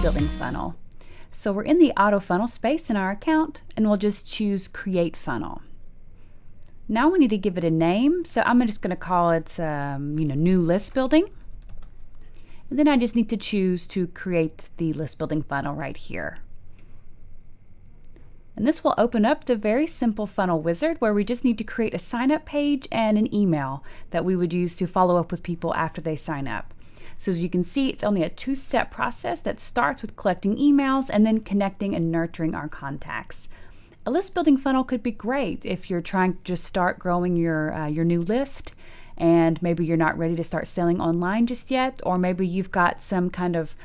list building funnel. So we're in the auto funnel space in our account, and we'll just choose create funnel. Now we need to give it a name, so I'm just going to call it new list building. And then I just need to choose to create the list building funnel right here. And this will open up the very simple funnel wizard where we just need to create a sign up page and an email that we would use to follow up with people after they sign up. So as you can see, it's only a two-step process that starts with collecting emails and then connecting and nurturing our contacts. A list building funnel could be great if you're trying to just start growing your new list, and maybe you're not ready to start selling online just yet, or maybe you've got some kind of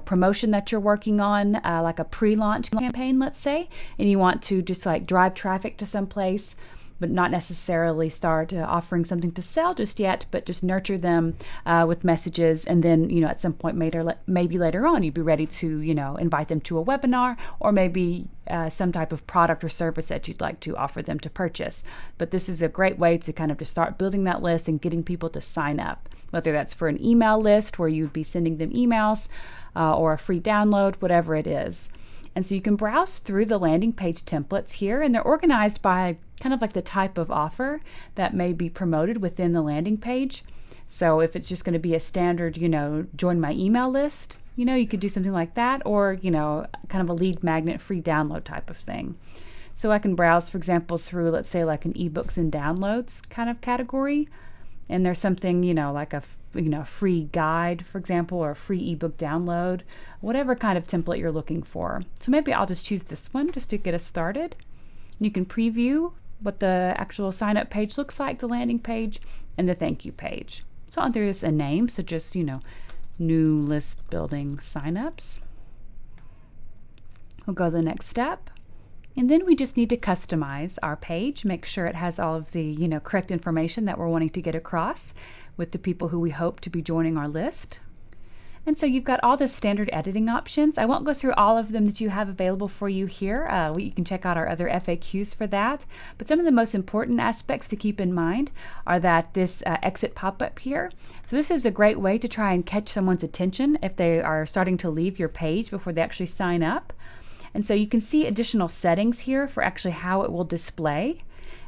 promotion that you're working on, like a pre-launch campaign, let's say, and you want to just like drive traffic to some place, but not necessarily start offering something to sell just yet, but just nurture them with messages, and then at some point maybe later on you'd be ready to invite them to a webinar, or maybe some type of product or service that you'd like to offer them to purchase. But this is a great way to kind of just start building that list and getting people to sign up, whether that's for an email list where you'd be sending them emails or a free download, whatever it is. And so you can browse through the landing page templates here, and they're organized by kind of like the type of offer that may be promoted within the landing page. So if it's just going to be a standard, join my email list, you could do something like that, or, kind of a lead magnet free download type of thing. So I can browse, for example, through, let's say, like an ebooks and downloads kind of category. And there's something, like a free guide, for example, or a free ebook download, whatever kind of template you're looking for. So maybe I'll just choose this one just to get us started. You can preview what the actual sign up page looks like, the landing page, and the thank you page. So there's a name, so just, new list building signups. We'll go to the next step. And then we just need to customize our page, make sure it has all of the correct information that we're wanting to get across with the people who we hope to be joining our list. And so you've got all the standard editing options. I won't go through all of them that you have available for you here. You can check out our other FAQs for that. But some of the most important aspects to keep in mind are that this exit pop-up here. So this is a great way to try and catch someone's attention if they are starting to leave your page before they actually sign up. And so you can see additional settings here for actually how it will display,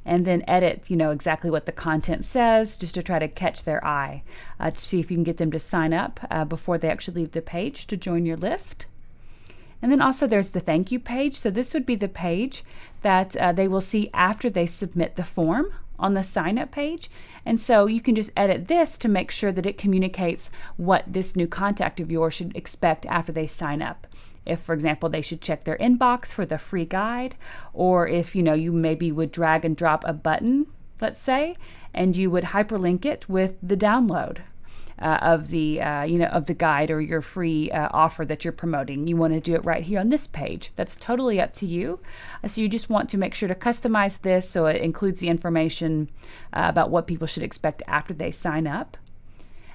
and then edit, exactly what the content says, just to try to catch their eye, to see if you can get them to sign up before they actually leave the page to join your list. And then also there's the thank you page. So this would be the page that they will see after they submit the form on the sign up page. And so you can just edit this to make sure that it communicates what this new contact of yours should expect after they sign up. If, for example, they should check their inbox for the free guide, or if you maybe would drag and drop a button, let's say, and you would hyperlink it with the download of the guide or your free offer that you're promoting. You want to do it right here on this page. That's totally up to you. So you just want to make sure to customize this so it includes the information about what people should expect after they sign up.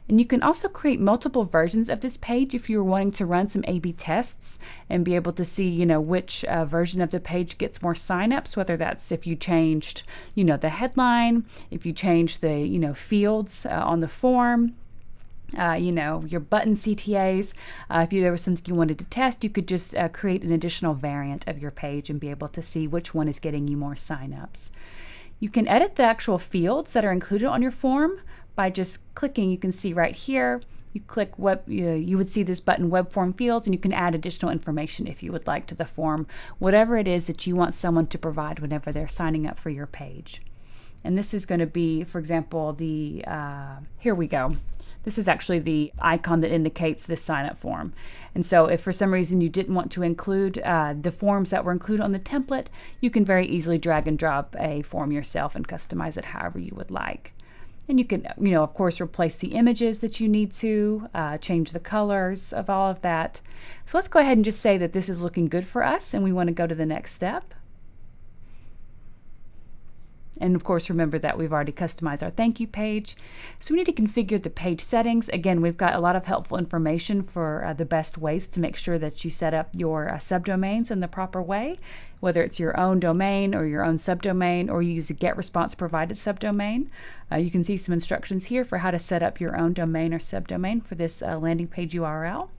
And you can also create multiple versions of this page if you're wanting to run some A/B tests and be able to see, which version of the page gets more signups, whether that's if you changed, the headline, if you changed the, fields on the form, your button CTAs. If there was something you wanted to test, you could just create an additional variant of your page and be able to see which one is getting you more signups. You can edit the actual fields that are included on your form by just clicking. You can see right here, you click you would see this button, web form fields, and you can add additional information if you would like to the form, whatever it is that you want someone to provide whenever they're signing up for your page. And this is going to be, for example, here we go. This is actually the icon that indicates this sign-up form. And so if for some reason you didn't want to include the forms that were included on the template, you can very easily drag and drop a form yourself and customize it however you would like. And you can, of course, replace the images that you need to, change the colors of all of that. So let's go ahead and just say that this is looking good for us and we want to go to the next step. And of course, remember that we've already customized our thank you page. So we need to configure the page settings. Again, we've got a lot of helpful information for the best ways to make sure that you set up your subdomains in the proper way, whether it's your own domain or your own subdomain, or you use a GetResponse provided subdomain. You can see some instructions here for how to set up your own domain or subdomain for this landing page URL.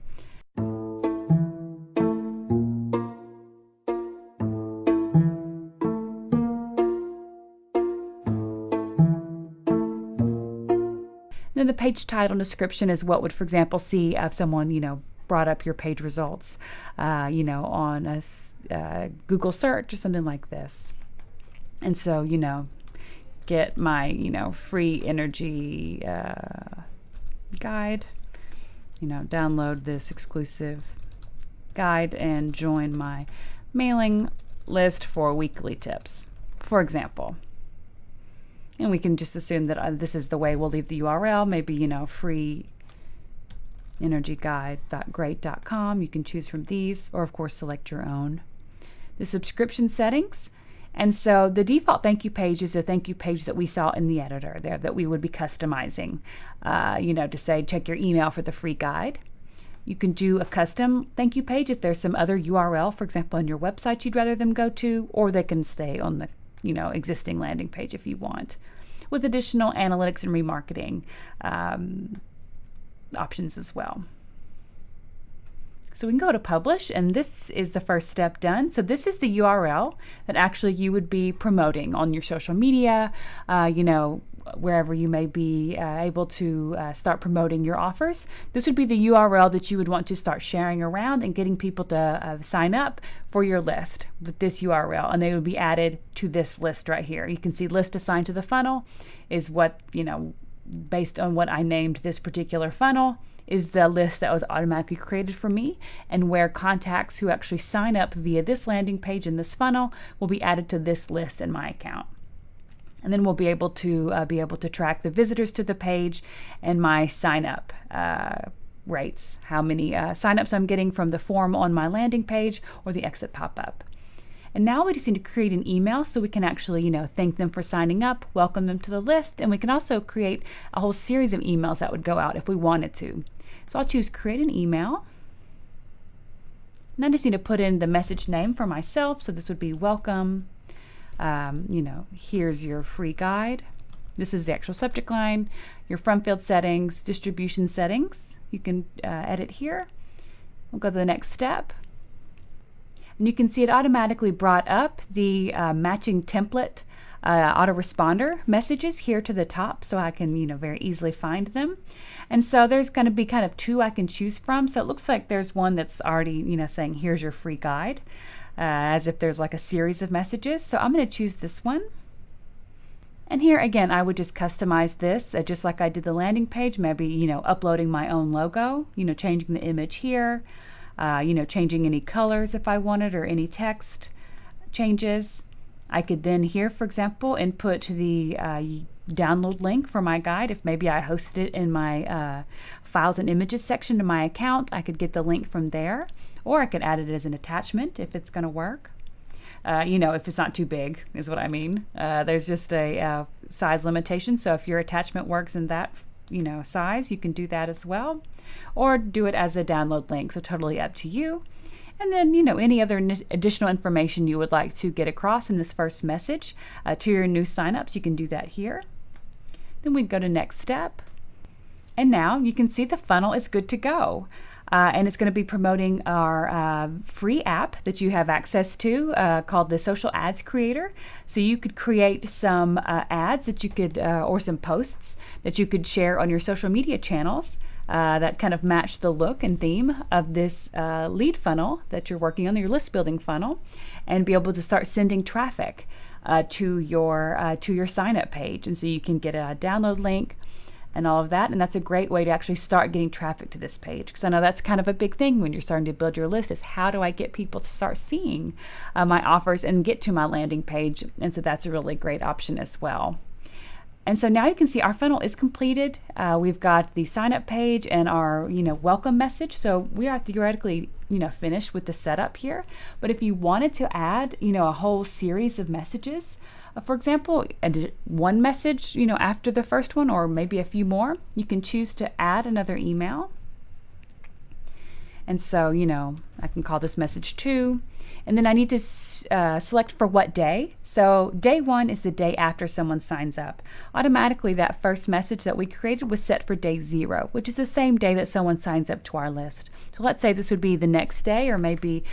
Then the page title and description is what would, for example, see if someone, brought up your page results, on a Google search or something like this. And so, get my, free energy guide, download this exclusive guide and join my mailing list for weekly tips, for example. And we can just assume that this is the way we'll leave the URL, maybe, freeenergyguide.great.com. You can choose from these, or of course select your own. The subscription settings. And so the default thank you page is a thank you page that we saw in the editor there that we would be customizing, to say, check your email for the free guide. You can do a custom thank you page if there's some other URL, for example, on your website you'd rather them go to, or they can stay on the existing landing page if you want, with additional analytics and remarketing options as well. So we can go to publish, and this is the first step done. So this is the URL that actually you would be promoting on your social media, wherever you may be able to start promoting your offers. This would be the URL that you would want to start sharing around and getting people to sign up for your list with this URL, and they would be added to this list right here. You can see list assigned to the funnel is what, based on what I named this particular funnel, is the list that was automatically created for me, and where contacts who actually sign up via this landing page in this funnel will be added to this list in my account. And then we'll be able to track the visitors to the page and my sign up rates, how many signups I'm getting from the form on my landing page or the exit pop-up. And now we just need to create an email so we can actually, thank them for signing up, welcome them to the list, and we can also create a whole series of emails that would go out if we wanted to. So I'll choose create an email. And I just need to put in the message name for myself. So this would be welcome. Here's your free guide. This is the actual subject line. Your front field settings, distribution settings. You can edit here. We'll go to the next step. And you can see it automatically brought up the matching template autoresponder messages here to the top, so I can very easily find them. And so there's going to be kind of two I can choose from. So it looks like there's one that's already saying here's your free guide, as if there's like a series of messages. So I'm going to choose this one. And here again, I would just customize this just like I did the landing page, maybe uploading my own logo, changing the image here, changing any colors if I wanted, or any text changes. I could then here, for example, input the download link for my guide. If maybe I hosted it in my files and images section of my account, I could get the link from there, or I could add it as an attachment if it's going to work. If it's not too big is what I mean. There's just a size limitation, so if your attachment works in that size, you can do that as well, or do it as a download link, so totally up to you. And then, any other additional information you would like to get across in this first message to your new signups, you can do that here. Then we'd go to next step. And now you can see the funnel is good to go. And it's going to be promoting our free app that you have access to called the Social Ads Creator. So you could create some ads that you could, or some posts that you could share on your social media channels that kind of match the look and theme of this lead funnel that you're working on, your list building funnel, and be able to start sending traffic to your sign up page. And so you can get a download link and all of that, and that's a great way to actually start getting traffic to this page, because I know that's kind of a big thing when you're starting to build your list, is how do I get people to start seeing my offers and get to my landing page. And so that's a really great option as well. And so now you can see our funnel is completed. We've got the sign up page and our welcome message. So we are theoretically finished with the setup here. But if you wanted to add a whole series of messages, for example, one message after the first one, or maybe a few more, you can choose to add another email. And so I can call this message 2, and then I need to select for what day. So day 1 is the day after someone signs up. Automatically that first message that we created was set for day 0, which is the same day that someone signs up to our list. So let's say this would be the next day, or maybe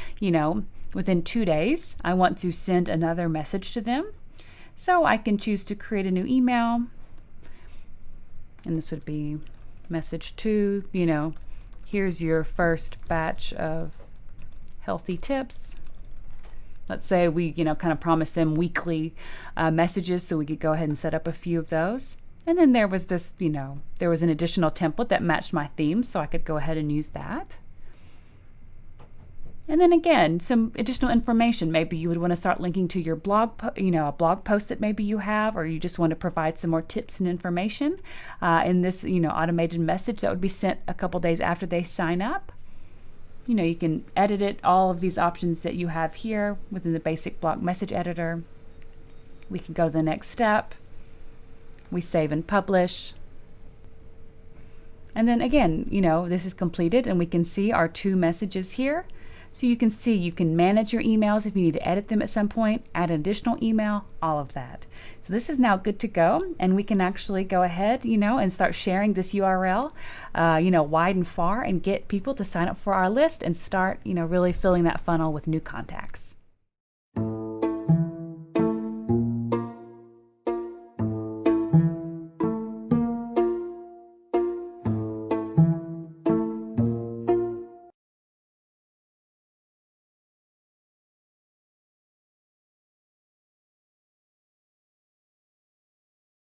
within 2 days I want to send another message to them. So I can choose to create a new email, And this would be message 2, here's your first batch of healthy tips. Let's say we, kind of promise them weekly messages, so we could go ahead and set up a few of those. And then there was this, there was an additional template that matched my theme, so I could go ahead and use that. And then again, some additional information. Maybe you would want to start linking to your blog, a blog post that maybe you have, or you just want to provide some more tips and information in this, automated message that would be sent a couple days after they sign up. You can edit it, all of these options that you have here within the basic block message editor. We can go to the next step. We save and publish. And then again, this is completed and we can see our 2 messages here. So you can see you can manage your emails if you need to edit them at some point, add an additional email, all of that. So this is now good to go, and we can actually go ahead, and start sharing this URL, wide and far, and get people to sign up for our list and start, really filling that funnel with new contacts.